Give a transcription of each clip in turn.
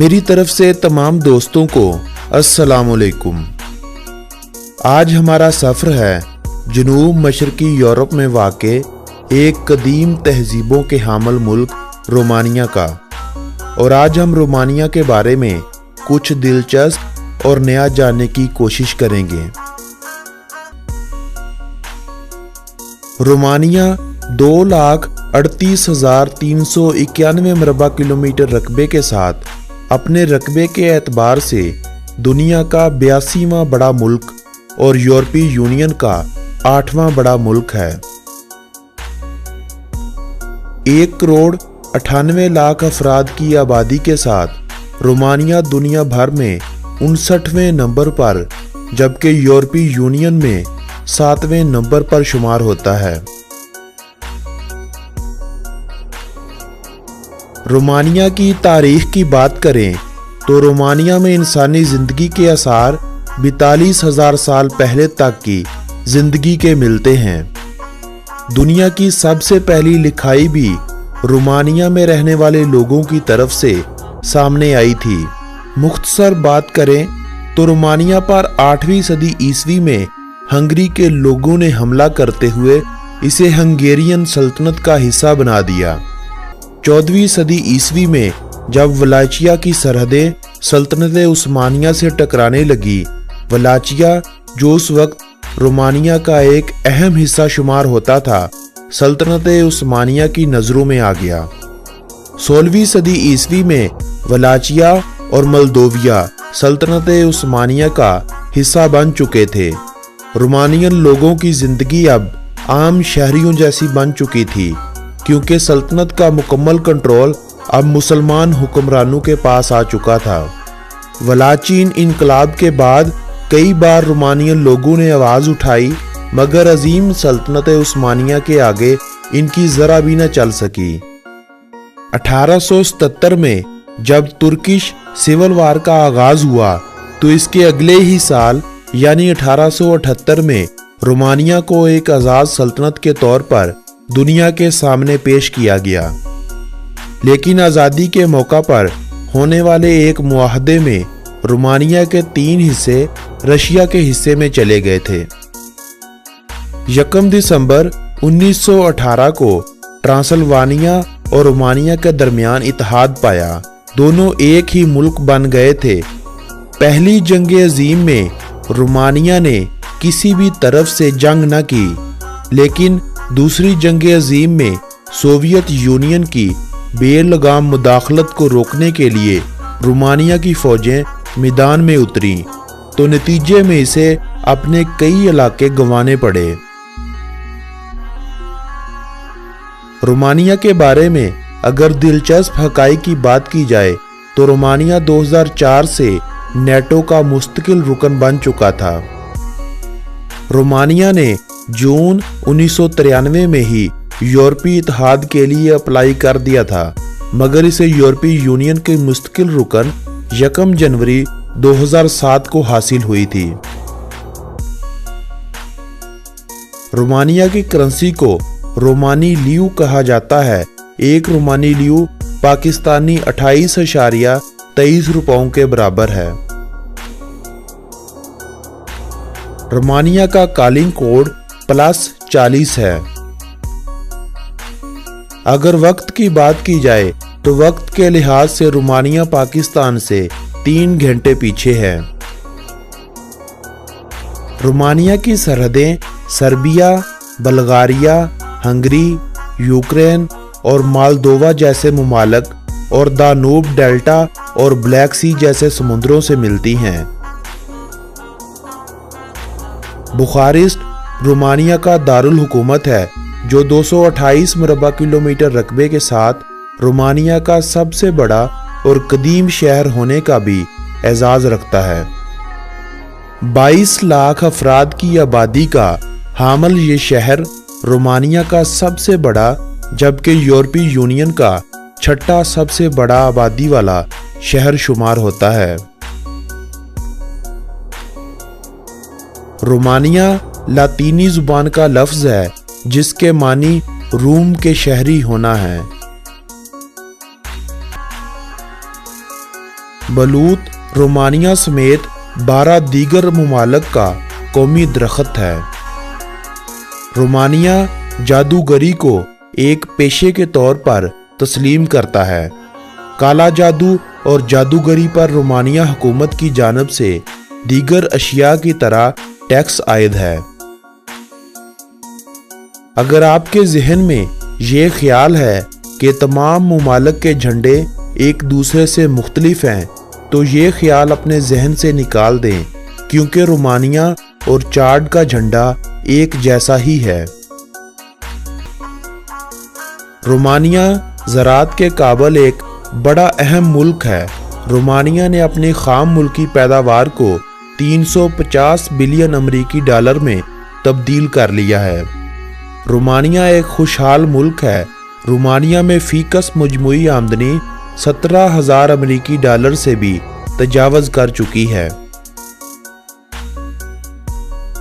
मेरी तरफ से तमाम दोस्तों को अस्सलाम वालेकुम। आज हमारा सफ़र है जनूब मशरकी यूरोप में वाक़े एक कदीम तहजीबों के हामिल मुल्क रोमानिया का, और आज हम रोमानिया के बारे में कुछ दिलचस्प और नया जानने की कोशिश करेंगे। रोमानिया 2,38,391 मरबा किलोमीटर रकबे के साथ अपने रकबे के एतबार से दुनिया का 82वां बड़ा मुल्क और यूरोपीय यूनियन का 8वां बड़ा मुल्क है। 1,98,00,000 अफराद की आबादी के साथ रोमानिया दुनिया भर में 59वें नंबर पर, जबकि यूरोपीय यूनियन में 7वें नंबर पर शुमार होता है। रोमानिया की तारीख की बात करें तो रोमानिया में इंसानी ज़िंदगी के आसार 42,000 साल पहले तक की ज़िंदगी के मिलते हैं। दुनिया की सबसे पहली लिखाई भी रोमानिया में रहने वाले लोगों की तरफ से सामने आई थी। मुख्तसर बात करें तो रोमानिया पर 8वीं सदी ईस्वी में हंगरी के लोगों ने हमला करते हुए इसे हंगेरियन सल्तनत का हिस्सा बना दिया। 14वीं सदी ईस्वी में जब वलाचिया की सरहदें सल्तनत उस्मानिया से टकराने लगी, वलाचिया जो उस वक्त रोमानिया का एक अहम हिस्सा शुमार होता था, सल्तनत उस्मानिया की नज़रों में आ गया। 16वीं सदी ईस्वी में वलाचिया और मोल्दोविया सल्तनत उस्मानिया का हिस्सा बन चुके थे। रोमानियन लोगों की ज़िंदगी अब आम शहरियों जैसी बन चुकी थी, क्योंकि सल्तनत का मुकम्मल कंट्रोल अब मुसलमान हुक्मरानों के पास आ चुका था। वलाचीन इनकलाब के बाद कई बार रोमानियन लोगों ने आवाज़ उठाई, मगर अजीम सल्तनत उस्मानिया के आगे इनकी ज़रा भी न चल सकी। 1877 में जब तुर्किश सिविल वार का आगाज़ हुआ तो इसके अगले ही साल यानी 1878 में रोमानिया को एक आज़ाद सल्तनत के तौर पर दुनिया के सामने पेश किया गया। लेकिन आज़ादी के मौका पर होने वाले एक मुआहदे में रोमानिया के 3 हिस्से रशिया के हिस्से में चले गए थे। 1 दिसंबर 1918 को ट्रांसल्वानिया और रोमानिया के दरमियान इत्तेहाद पाया। दोनों एक ही मुल्क बन गए थे। पहली जंग अजीम में रोमानिया ने किसी भी तरफ से जंग न की, लेकिन दूसरी जंग अजीम में सोवियत यूनियन की बेलगाम मुदाखलत को रोकने के लिए रोमानिया की फौजें मैदान में उतरी, तो नतीजे में इसे अपने कई इलाके गंवाने पड़े। रोमानिया के बारे में अगर दिलचस्प हकाइक की बात की जाए तो रोमानिया 2004 से नेटो का मुस्तकिल रुकन बन चुका था। रोमानिया ने जून 1993 में ही यूरोपीय इत्तेहाद के लिए अप्लाई कर दिया था, मगर इसे यूरोपीय यूनियन के मुस्तकिल रुकन 1 जनवरी 2007 को हासिल हुई थी। रोमानिया की करेंसी को रोमानी लियू कहा जाता है। एक रोमानी लियू पाकिस्तानी 28.23 रुपयों के बराबर है। रोमानिया का कॉलिंग कोड +40 है। अगर वक्त की बात की जाए तो वक्त के लिहाज से रोमानिया पाकिस्तान से 3 घंटे पीछे है। रोमानिया की सरहदें सर्बिया, बल्गारिया, हंगरी, यूक्रेन और मोल्दोवा जैसे ममालिक और दानूब डेल्टा और ब्लैक सी जैसे समुद्रों से मिलती हैं। बुखारेस्ट रोमानिया का दारुल हुकूमत है, जो 228 मरबा किलोमीटर रकबे के साथ रोमानिया का सबसे बड़ा और कदीम शहर होने का भी एजाज़ रखता है। 22 लाख अफराद की आबादी का हामिल ये शहर रोमानिया का सबसे बड़ा, जबकि यूरोपीय यूनियन का 6ठा सबसे बड़ा आबादी वाला शहर शुमार होता है। रोमानिया लातीनी जुबान का लफ्ज़ है जिसके मानी रूम के शहरी होना है। बलूत रोमानिया समेत 12 दीगर मुमालिक का कौमी दरख्त है। रोमानिया जादूगरी को एक पेशे के तौर पर तस्लीम करता है। काला जादू और जादूगरी पर रोमानिया हुकूमत की जानिब से दीगर अशिया की तरह टैक्स आयद है। अगर आपके जहन में ये ख्याल है कि तमाम मुमालिक के झंडे एक दूसरे से मुख्तलिफ हैं, तो ये ख्याल अपने जहन से निकाल दें, क्योंकि रोमानिया और चाड का झंडा एक जैसा ही है। रोमानिया ज़राअत के काबिल एक बड़ा अहम मुल्क है। रोमानिया ने अपनी खाम मुल्की पैदावार को 350 बिलियन अमरीकी डॉलर में तब्दील कर लिया है। रोमानिया एक खुशहाल मुल्क है। रोमानिया में फीकस मजमूई आमदनी 17,000 अमरीकी डॉलर से भी तजावज़ कर चुकी है।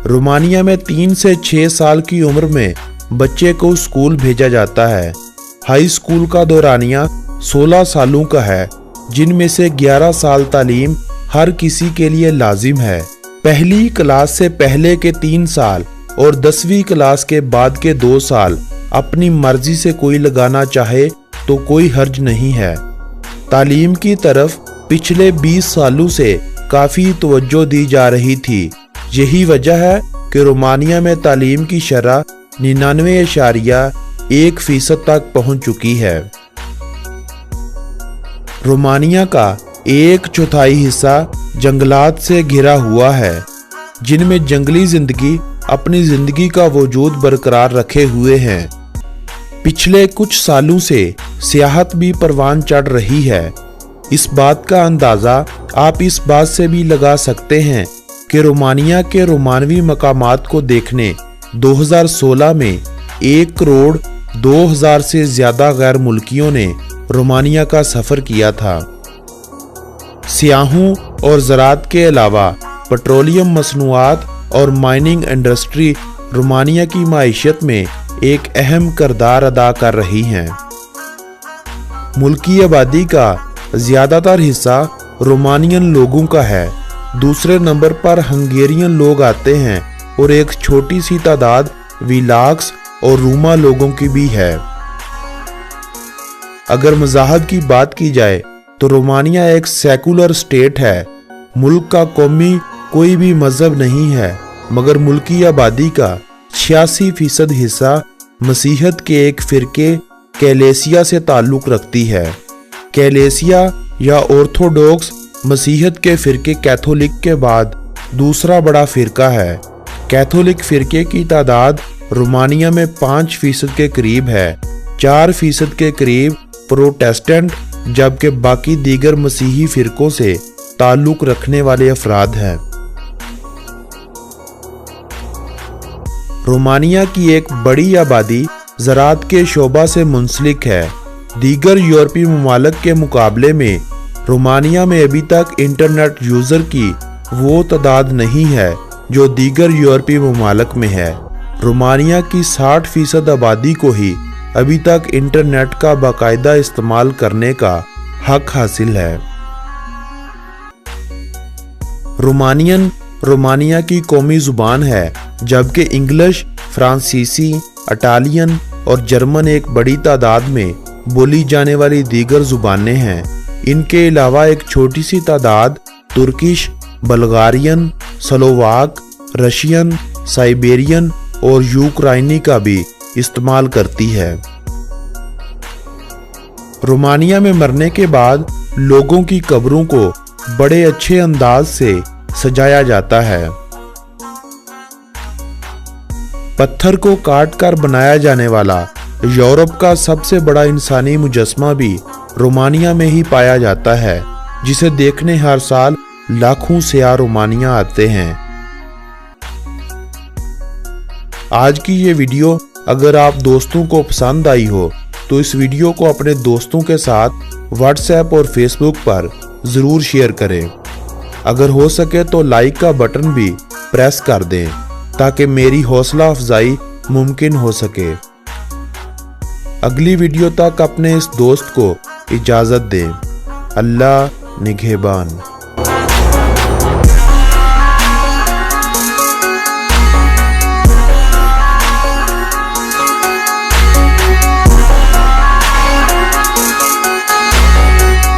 रोमानिया में 3 से 6 साल की उम्र में बच्चे को स्कूल भेजा जाता है। हाई स्कूल का दौरानिया 16 सालों का है, जिनमें से 11 साल तालीम हर किसी के लिए लाजिम है। पहली क्लास से पहले के 3 साल और 10वीं क्लास के बाद के 2 साल अपनी मर्जी से कोई लगाना चाहे तो कोई हर्ज नहीं है। तालीम की तरफ पिछले 20 सालों से काफ़ी तवज्जो दी जा रही थी। यही वजह है कि रोमानिया में तालीम की शरह 99.1% तक पहुंच चुकी है। रोमानिया का 1/4 हिस्सा जंगलात से घिरा हुआ है, जिनमें जंगली जिंदगी अपनी जिंदगी का वजूद बरकरार रखे हुए हैं। पिछले कुछ सालों से सियाहत भी परवान चढ़ रही है। इस बात का अंदाज़ा आप इस बात से भी लगा सकते हैं कि रोमानिया के रोमानवी मकामात को देखने 2016 में 1,02,000 से ज़्यादा गैर मुल्कियों ने रोमानिया का सफ़र किया था। सियाहों और ज़राअत के अलावा पेट्रोलियम मसनूआत और माइनिंग इंडस्ट्री रोमानिया की माइशत में एक अहम किरदार अदा कर रही हैं। मुल्की आबादी का ज़्यादातर हिस्सा रोमानियन लोगों का है। दूसरे नंबर पर हंगेरियन लोग आते हैं और एक छोटी सी तादाद व्लाख्स और रूमा लोगों की भी है। अगर मज़ाहब की बात की जाए तो रोमानिया एक सेकुलर स्टेट है। मुल्क का कौमी कोई भी मजहब नहीं है, मगर मुल्की आबादी का 86% हिस्सा मसीहत के एक फ़िरके कैलेसिया से ताल्लुक़ रखती है। कैलेसिया या ऑर्थोडॉक्स मसीहत के फ़िरके कैथोलिक के बाद दूसरा बड़ा फ़िरका है। कैथोलिक फ़िरके की तादाद रोमानिया में 5% के करीब है। 4% के करीब प्रोटेस्टेंट, जबकि बाकी दीगर मसीही फ़िरकों से ताल्लुक़ रखने वाले अफराद हैं। रोमानिया की एक बड़ी आबादी ज़राअत के शोबा से मुंसलिक है। दीगर यूरोपीय ममालिक के मुकाबले में रोमानिया में अभी तक इंटरनेट यूज़र की वो तादाद नहीं है जो दीगर यूरोपीय ममालिक में है। रोमानिया की 60% आबादी को ही अभी तक इंटरनेट का बाकायदा इस्तेमाल करने का हक हासिल है। रोमानियन रोमानिया की कौमी ज़ुबान है, जबकि इंग्लिश, फ्रांसीसी, इटालियन और जर्मन एक बड़ी तादाद में बोली जाने वाली दीगर ज़ुबानें हैं। इनके अलावा एक छोटी सी तादाद तुर्किश, बल्गारियन, स्लोवाक, रशियन, साइबेरियन और यूक्राइनी का भी इस्तेमाल करती है। रोमानिया में मरने के बाद लोगों की कब्रों को बड़े अच्छे अंदाज से सजाया जाता है। पत्थर को काट कर बनाया जाने वाला यूरोप का सबसे बड़ा इंसानी मुजस्मा भी रोमानिया में ही पाया जाता है, जिसे देखने हर साल लाखों सयाह रोमानिया आते हैं। आज की ये वीडियो अगर आप दोस्तों को पसंद आई हो तो इस वीडियो को अपने दोस्तों के साथ व्हाट्सएप और फेसबुक पर ज़रूर शेयर करें। अगर हो सके तो लाइक का बटन भी प्रेस कर दें ताकि मेरी हौसला अफजाई मुमकिन हो सके। अगली वीडियो तक अपने इस दोस्त को इजाज़त दें। अल्लाह نگہبان۔